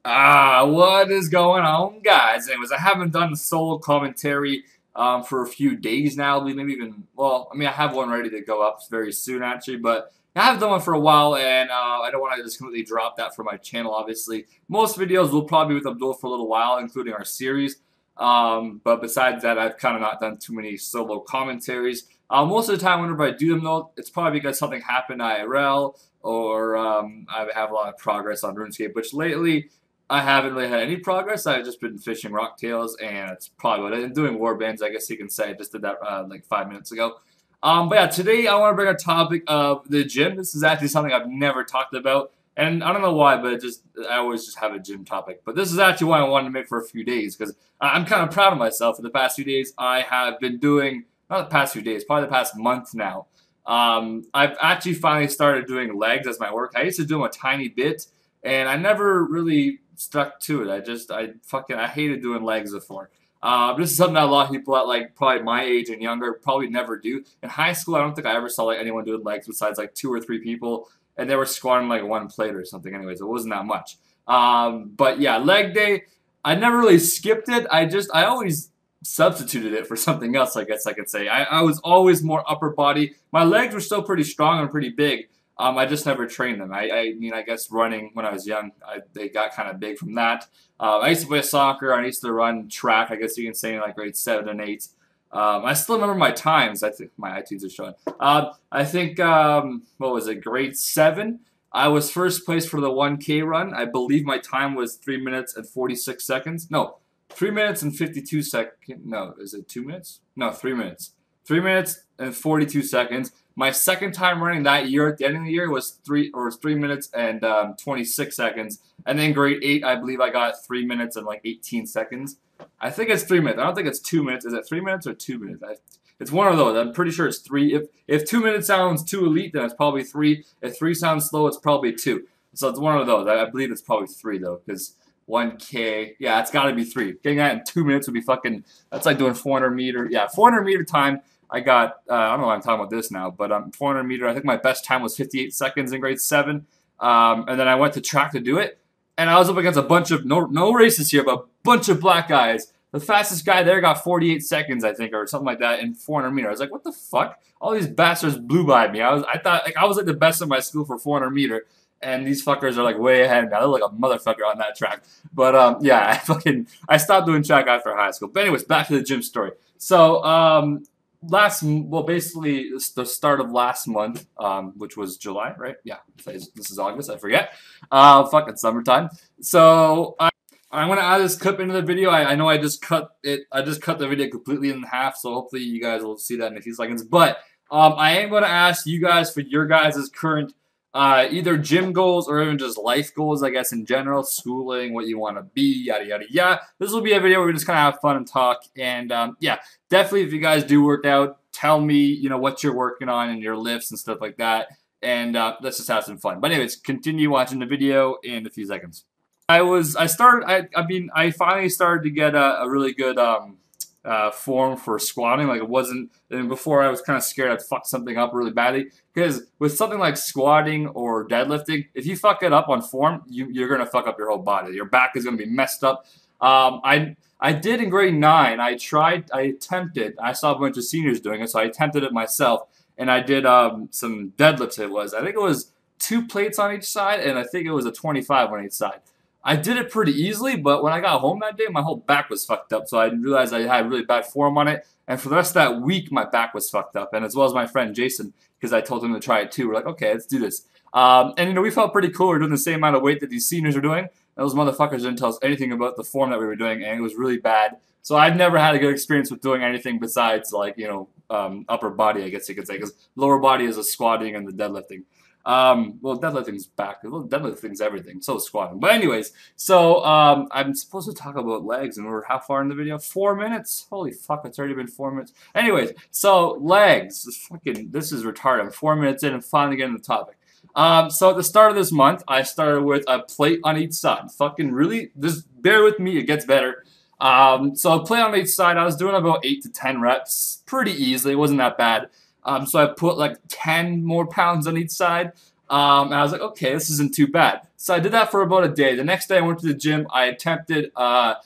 What is going on, guys? Anyways, I haven't done solo commentary for a few days now, maybe even, well, I mean, I have one ready to go up very soon, actually, but I haven't done one for a while, and I don't want to just completely drop that from my channel, obviously. Most videos will probably be with Abdul for a little while, including our series, but besides that, I've kind of not done too many solo commentaries. Most of the time, whenever I do them, though, it's probably because something happened IRL, or I have a lot of progress on RuneScape, which lately I haven't really had any progress. I've just been fishing rocktails, and it's probably what I'm doing. Warbands, I guess you can say. I just did that like 5 minutes ago. But yeah, today I want to bring a topic of the gym. This is actually something I've never talked about, and I don't know why, but I always just have a gym topic. But this is actually one I wanted to make for a few days because I'm kind of proud of myself. For the past few days, I have been doing not the past few days, probably the past month now. I've actually finally started doing legs as my work. I used to do them a tiny bit, and I never really stuck to it. I hated doing legs before. This is something that a lot of people at like probably my age and younger probably never do. In high school, I don't think I ever saw like anyone doing legs besides like 2 or 3 people, and they were squatting like one plate or something. Anyways, it wasn't that much. But yeah, leg day. I never really skipped it. I always substituted it for something else. I guess I could say. I was always more upper body. My legs were still pretty strong and pretty big. I just never trained them. I mean, I guess running when I was young, they got kind of big from that. I used to play soccer. I used to run track. I guess you can say in like grade 7 and 8. I still remember my times. I think my iTunes are showing. I think what was it? Grade 7. I was first place for the 1K run. I believe my time was 3 minutes and 46 seconds. No, 3 minutes and 52 seconds. No, is it 2 minutes? No, 3 minutes. 3 minutes and 42 seconds. My second time running that year at the end of the year was 3 minutes and 26 seconds. And then grade 8, I believe I got 3 minutes and like 18 seconds. I think it's 3 minutes. I don't think it's 2 minutes. Is it 3 minutes or 2 minutes? It's one of those. I'm pretty sure it's 3. If 2 minutes sounds too elite, then it's probably 3. If 3 sounds slow, it's probably 2. So it's one of those. I believe it's probably 3 though, because 1K. Yeah, it's got to be 3. Getting that in 2 minutes would be fucking. That's like doing 400 meter. Yeah, 400 meter time. I got, I don't know why I'm talking about this now, but 400 meter, I think my best time was 58 seconds in grade 7. And then I went to track to do it. And I was up against a bunch of, no races here, but a bunch of black guys. The fastest guy there got 48 seconds, I think, or something like that in 400 meter. I was like, what the fuck? All these bastards blew by me. I thought, like, I was like the best in my school for 400 meter. And these fuckers are like way ahead now. They're like a motherfucker on that track. But yeah, I stopped doing track after high school. But anyways, back to the gym story. So basically the start of last month, which was July, right? Yeah, this is August. I forget. Fucking summertime. So I'm gonna add this clip into the video. I know I just cut it. I just cut the video completely in half. So hopefully you guys will see that in a few seconds. But I am gonna ask you guys for your guys' current either gym goals or even just life goals, I guess, in general, schooling, what you want to be, yada, yada, yada. This will be a video where we just kind of have fun and talk. And yeah, definitely if you guys do work out, tell me, you know, what you're working on and your lifts and stuff like that. And let's just have some fun. But anyways, continue watching the video in a few seconds. I finally started to get a really good form for squatting. Like it wasn't, and before I was kind of scared I'd fuck something up really badly. Because with something like squatting or deadlifting, if you fuck it up on form, you're gonna fuck up your whole body. Your back is gonna be messed up. I did in grade 9. I attempted. I saw a bunch of seniors doing it, so I attempted it myself, and I did some deadlifts. I think it was 2 plates on each side, and I think it was a 25 on each side. I did it pretty easily, but when I got home that day, my whole back was fucked up. So I realized I had really bad form on it. And for the rest of that week, my back was fucked up. And as well as my friend Jason, because I told him to try it too. We're like, okay, let's do this. And, you know, we felt pretty cool. We were doing the same amount of weight that these seniors are doing. And those motherfuckers didn't tell us anything about the form that we were doing, and it was really bad. So I've never had a good experience with doing anything besides, like, you know, upper body, I guess you could say, because lower body is the squatting and the deadlifting. Well, deadlifting's back. Well, deadlifting's everything. So is squatting. But anyways, so I'm supposed to talk about legs, and we're how far in the video? 4 minutes. Holy fuck! It's already been 4 minutes. Anyways, so legs. This is retarded. I'm 4 minutes in and finally getting the topic. So at the start of this month, I started with a plate on each side. Fucking really, just bear with me. It gets better. So a plate on each side. I was doing about 8 to 10 reps, pretty easily. It wasn't that bad. So I put like 10 more pounds on each side. And I was like, okay, this isn't too bad. So I did that for about a day. The next day I went to the gym. I attempted a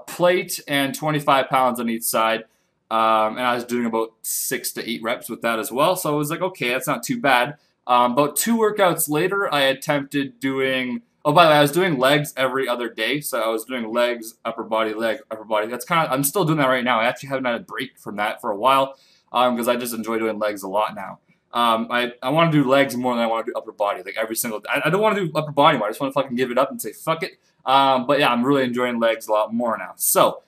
plate and 25 pounds on each side. And I was doing about 6 to 8 reps with that as well. So I was like, okay, that's not too bad. About 2 workouts later, I attempted doing. Oh, by the way, I was doing legs every other day. So I was doing legs, upper body, leg, upper body. That's kind of. I'm still doing that right now. I actually haven't had a break from that for a while because I just enjoy doing legs a lot now. I want to do legs more than I want to do upper body. Like every single. I don't want to do upper body more. I just want to fucking give it up and say fuck it. But yeah, I'm really enjoying legs a lot more now. So.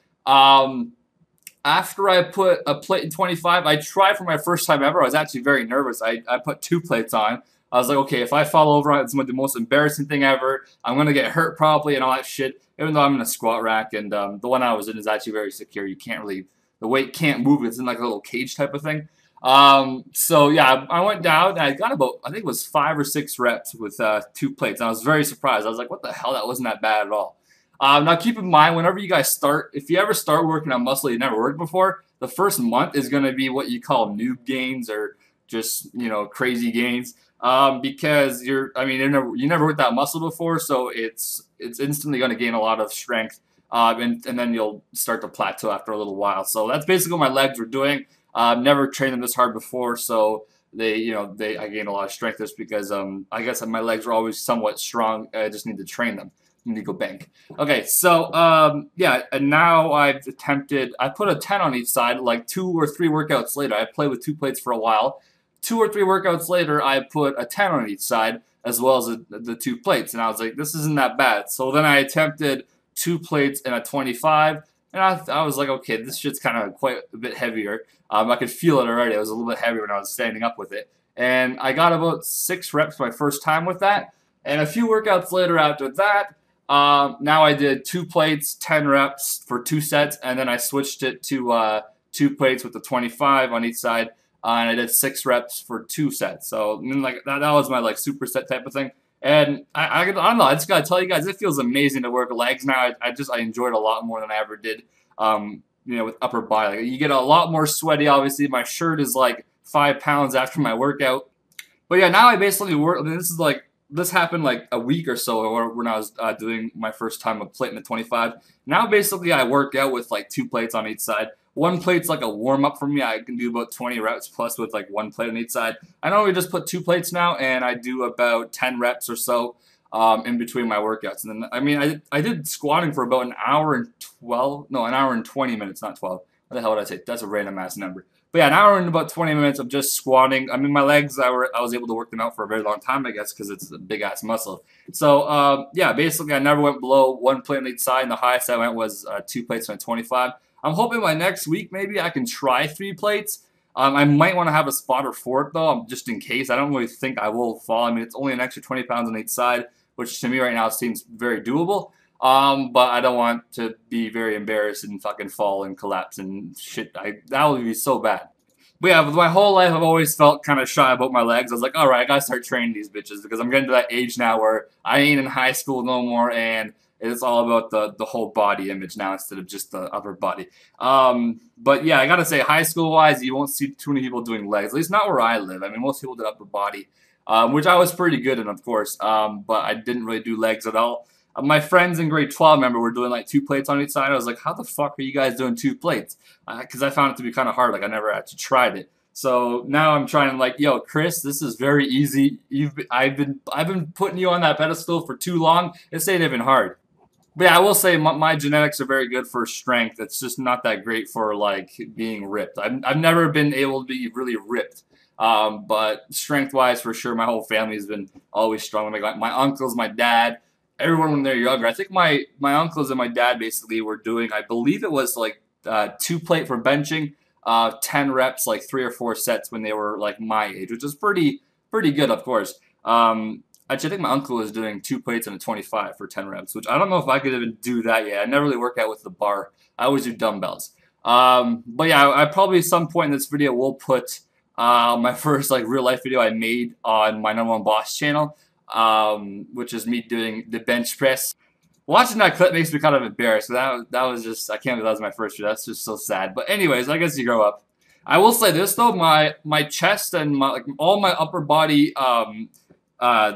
After I put a plate in 25, I tried for my first time ever. I was actually very nervous. I put 2 plates on. I was like, okay, if I fall over, it's the most embarrassing thing ever. I'm going to get hurt probably and all that shit, even though I'm in a squat rack. And the one I was in is actually very secure. You can't really, the weight can't move. It's in like a little cage type of thing. So yeah, I went down and I got about, I think it was 5 or 6 reps with 2 plates. And I was very surprised. I was like, what the hell? That wasn't that bad at all. Now keep in mind, whenever you guys start, if you ever start working on muscle you never worked before, the first month is going to be what you call noob gains or just, you know, crazy gains. Because you never worked that muscle before, so it's instantly going to gain a lot of strength. And then you'll start to plateau after a little while. So that's basically what my legs were doing. Never trained them this hard before, so I gained a lot of strength just because I guess my legs were always somewhat strong. I just need to train them. I need to go bank. Okay, so yeah, and now I put a 10 on each side. Like 2 or 3 workouts later, I played with 2 plates for a while. 2 or 3 workouts later, I put a 10 on each side as well as the 2 plates, and I was like, this isn't that bad. So then I attempted 2 plates and a 25. And I was like, okay, this shit's kind of quite a bit heavier. I could feel it already. It was a little bit heavier when I was standing up with it. And I got about 6 reps my first time with that. And a few workouts later after that, now I did 2 plates, 10 reps for 2 sets. And then I switched it to 2 plates with the 25 on each side. And I did 6 reps for 2 sets. So like that was my like superset type of thing. And I don't know. I just gotta tell you guys, it feels amazing to work legs now. I enjoyed it a lot more than I ever did. With upper body, like, you get a lot more sweaty. Obviously, my shirt is like 5 pounds after my workout. But yeah, now I basically work. I mean, this happened like a week or so when I was doing my first time of plate in the 25. Now basically I work out with like 2 plates on each side. 1 plate's like a warm up for me. I can do about 20 reps plus with like 1 plate on each side. I normally just put 2 plates now, and I do about 10 reps or so in between my workouts. And then I did squatting for about an hour and 20 minutes, not 12. What the hell would I say? That's a random ass number. But yeah, an hour and about 20 minutes of just squatting. I mean, my legs, I was able to work them out for a very long time, I guess, because it's a big ass muscle. So yeah, basically I never went below 1 plate on each side, and the highest I went was 2 plates on 25. I'm hoping by next week maybe I can try 3 plates. I might want to have a spotter for it though, just in case. I don't really think I will fall. I mean, it's only an extra 20 pounds on each side, which to me right now seems very doable. But I don't want to be very embarrassed and fucking fall and collapse and shit. That would be so bad. But yeah, my whole life I've always felt kind of shy about my legs. I was like, all right, I gotta start training these bitches because I'm getting to that age now where I ain't in high school no more, and it's all about the whole body image now instead of just the upper body. But yeah, I gotta say, high school wise, you won't see too many people doing legs. At least not where I live. I mean, most people did upper body, which I was pretty good in, of course. But I didn't really do legs at all. My friends in grade 12, remember, were doing like 2 plates on each side. I was like, how the fuck are you guys doing 2 plates? Because I found it to be kind of hard. Like, I never actually tried it. So now I'm trying to like, yo, Chris, this is very easy. I've been putting you on that pedestal for too long. It's ain't even hard. But yeah, I will say my genetics are very good for strength. It's just not that great for like being ripped. I've never been able to be really ripped. But strength-wise, for sure, my whole family has been always strong. My uncles, my dad, everyone when they're younger. I think my uncles and my dad basically were doing, I believe it was like 2 plate for benching, 10 reps, like 3 or 4 sets when they were like my age, which is pretty good, of course. Actually, I think my uncle was doing 2 plates and a 25 for 10 reps, which I don't know if I could even do that yet. I never really work out with the bar. I always do dumbbells. But yeah, I probably at some point in this video will put my first like real life video I made on my #1 boss channel, which is me doing the bench press. Watching that clip makes me kind of embarrassed. That was just, I can't believe that was my first video. That's just so sad. But anyways, I guess you grow up. I will say this though, my chest and all my upper body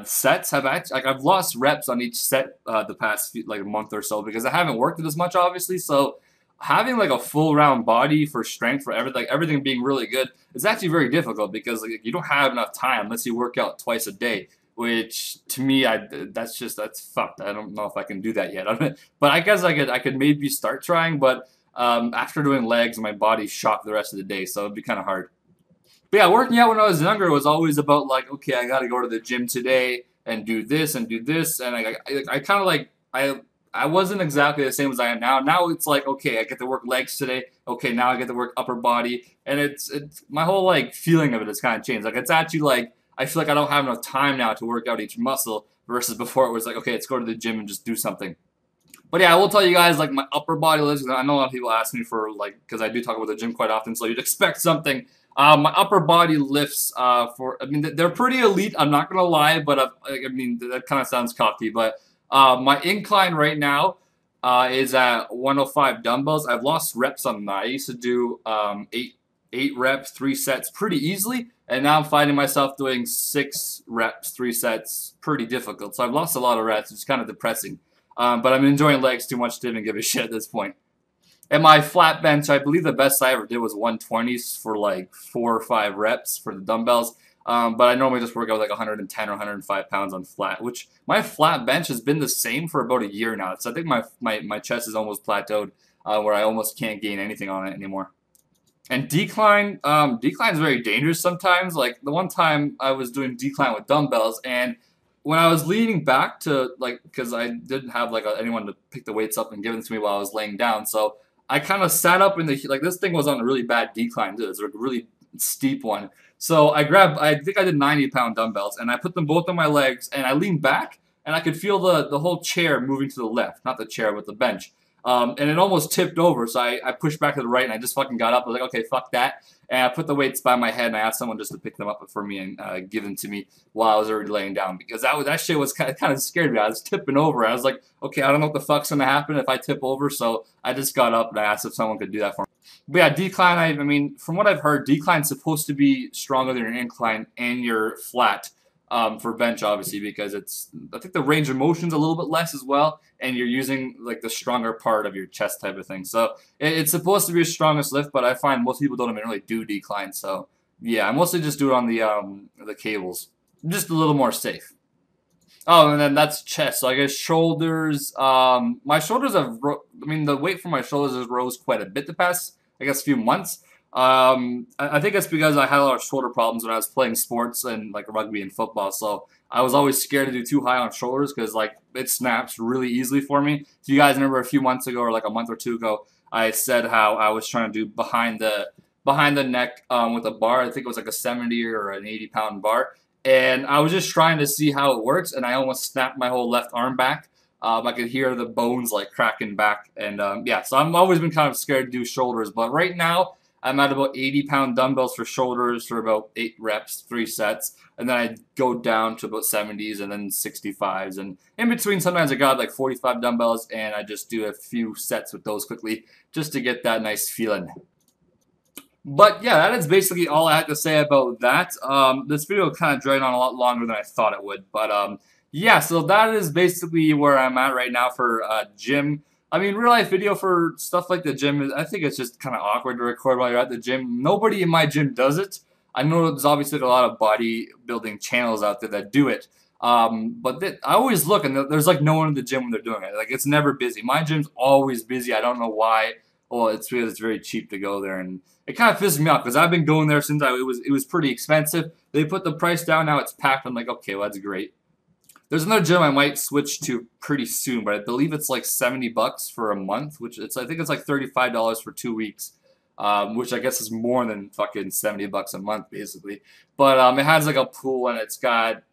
sets have actually like I've lost reps on each set the past like a month or so because I haven't worked it as much, obviously. So having like a full round body for strength for everything, like everything being really good is actually very difficult because like you don't have enough time unless you work out twice a day. Which to me, that's fucked. I don't know if I can do that yet. But I guess I could maybe start trying. But after doing legs, my body shocked the rest of the day, so it'd be kind of hard. But yeah, working out when I was younger was always about like, okay, I got to go to the gym today and do this, and I kind of like I wasn't exactly the same as I am now. Now it's like, okay, I get to work legs today. Okay, now I get to work upper body, and it's my whole like feeling of it has kind of changed. Like it's actually like I feel like I don't have enough time now to work out each muscle versus before it was like, okay, let's go to the gym and just do something. But yeah, I will tell you guys like my upper body lifts. I know a lot of people ask me for like because I do talk about the gym quite often, so you'd expect something. My upper body lifts for I mean they're pretty elite. I'm not gonna lie, but I mean that kind of sounds cocky. But my incline right now is at 105 dumbbells. I've lost reps on that. I used to do eight reps, 3 sets pretty easily, and now I'm finding myself doing 6 reps, 3 sets pretty difficult. So I've lost a lot of reps. It's kind of depressing. But I'm enjoying legs too much to even give a shit at this point. And my flat bench, I believe the best I ever did was 120s for like 4 or 5 reps for the dumbbells. But I normally just work out like 110 or 105 pounds on flat, which my flat bench has been the same for about a year now. So I think my chest is almost plateaued where I almost can't gain anything on it anymore. And decline is very dangerous sometimes. Like the one time I was doing decline with dumbbells, and when I was leaning back to like, because I didn't have like anyone to pick the weights up and give them to me while I was laying down, so I kind of sat up in the like this thing was on a really bad decline too. It's a really steep one. So I think I did 90-pound dumbbells, and I put them both on my legs, and I leaned back, and I could feel the whole chair moving to the left, not the chair, but the bench. And it almost tipped over, so I pushed back to the right, and I just fucking got up. I was like, okay, fuck that. And I put the weights by my head, and I asked someone just to pick them up for me and give them to me while I was already laying down. Because that shit was kind of scared me. I was tipping over. I was like, okay, I don't know what the fuck's going to happen if I tip over. So I just got up, and I asked if someone could do that for me. But yeah, decline, I mean, from what I've heard, decline's supposed to be stronger than your incline and your flat. For bench, obviously, because I think the range of motion's a little bit less as well, and you're using like the stronger part of your chest type of thing. So it's supposed to be your strongest lift, but I find most people don't even really do decline. So yeah, I mostly just do it on the cables, just a little more safe. Oh, and then that's chest. So I guess shoulders. My shoulders have. I mean, the weight for my shoulders has rose quite a bit the past, I guess, few months. I think it's because I had a lot of shoulder problems when I was playing sports and like rugby and football. So I was always scared to do too high on shoulders because like it snaps really easily for me. So you guys remember a few months ago or like a month or two ago, I said how I was trying to do behind the neck with a bar. I think it was like a 70 or an 80-pound bar. And I was just trying to see how it works, and I almost snapped my whole left arm back. I could hear the bones like cracking back, and yeah, so I've always been kind of scared to do shoulders. But right now, I'm at about 80-pound dumbbells for shoulders for about 8 reps, 3 sets, and then I go down to about 70s and then 65s, and in between sometimes I got like 45 dumbbells, and I just do a few sets with those quickly just to get that nice feeling. But yeah, that is basically all I had to say about that. This video kind of dragged on a lot longer than I thought it would. But yeah, so that is basically where I'm at right now for gym. I mean, real life video for stuff like the gym, I think it's just kind of awkward to record while you're at the gym. Nobody in my gym does it. I know there's obviously a lot of bodybuilding channels out there that do it. But I always look and there's like no one in the gym when they're doing it. Like it's never busy. My gym's always busy. I don't know why. Well, it's because it's very cheap to go there, and it kind of pisses me off because I've been going there since it was pretty expensive. They put the price down, now it's packed. I'm like, okay, well that's great. There's another gym I might switch to pretty soon, but I believe it's like 70 bucks for a month, which I think it's like $35 for 2 weeks, which I guess is more than fucking 70 bucks a month basically. But it has like a pool and it's got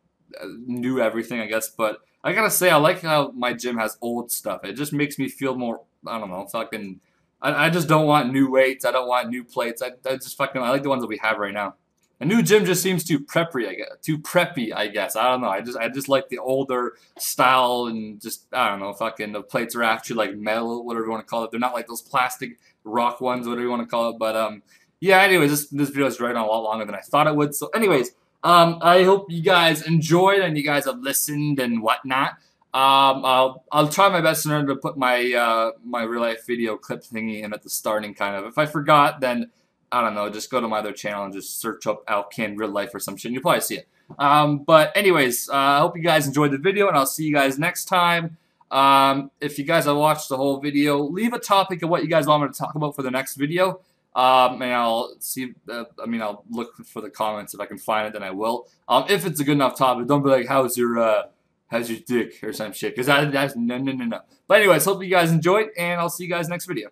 new everything, I guess. But I gotta say, I like how my gym has old stuff. It just makes me feel more, I don't know, fucking. I just don't want new weights. I don't want new plates. I like the ones that we have right now. A new gym just seems too preppy, I guess. Too preppy, I guess. I don't know. I just like the older style and just I don't know. Fucking the plates are actually like metal, whatever you want to call it. They're not like those plastic rock ones, whatever you want to call it. But yeah. Anyways, this video is dragging on a lot longer than I thought it would. So anyways, I hope you guys enjoyed and you guys have listened and whatnot. I'll try my best in order to put my my real life video clip thingy in at the starting, kind of. If I forgot, then I don't know. Just go to my other channel and just search up Alkan real life or some shit. And you'll probably see it. But anyways, I hope you guys enjoyed the video, and I'll see you guys next time. If you guys have watched the whole video, leave a topic of what you guys want me to talk about for the next video. And I'll see. I'll look for the comments if I can find it. Then I will. If it's a good enough topic, don't be like, how's your dick or some shit? Because that's no. But anyways, hope you guys enjoyed, and I'll see you guys next video.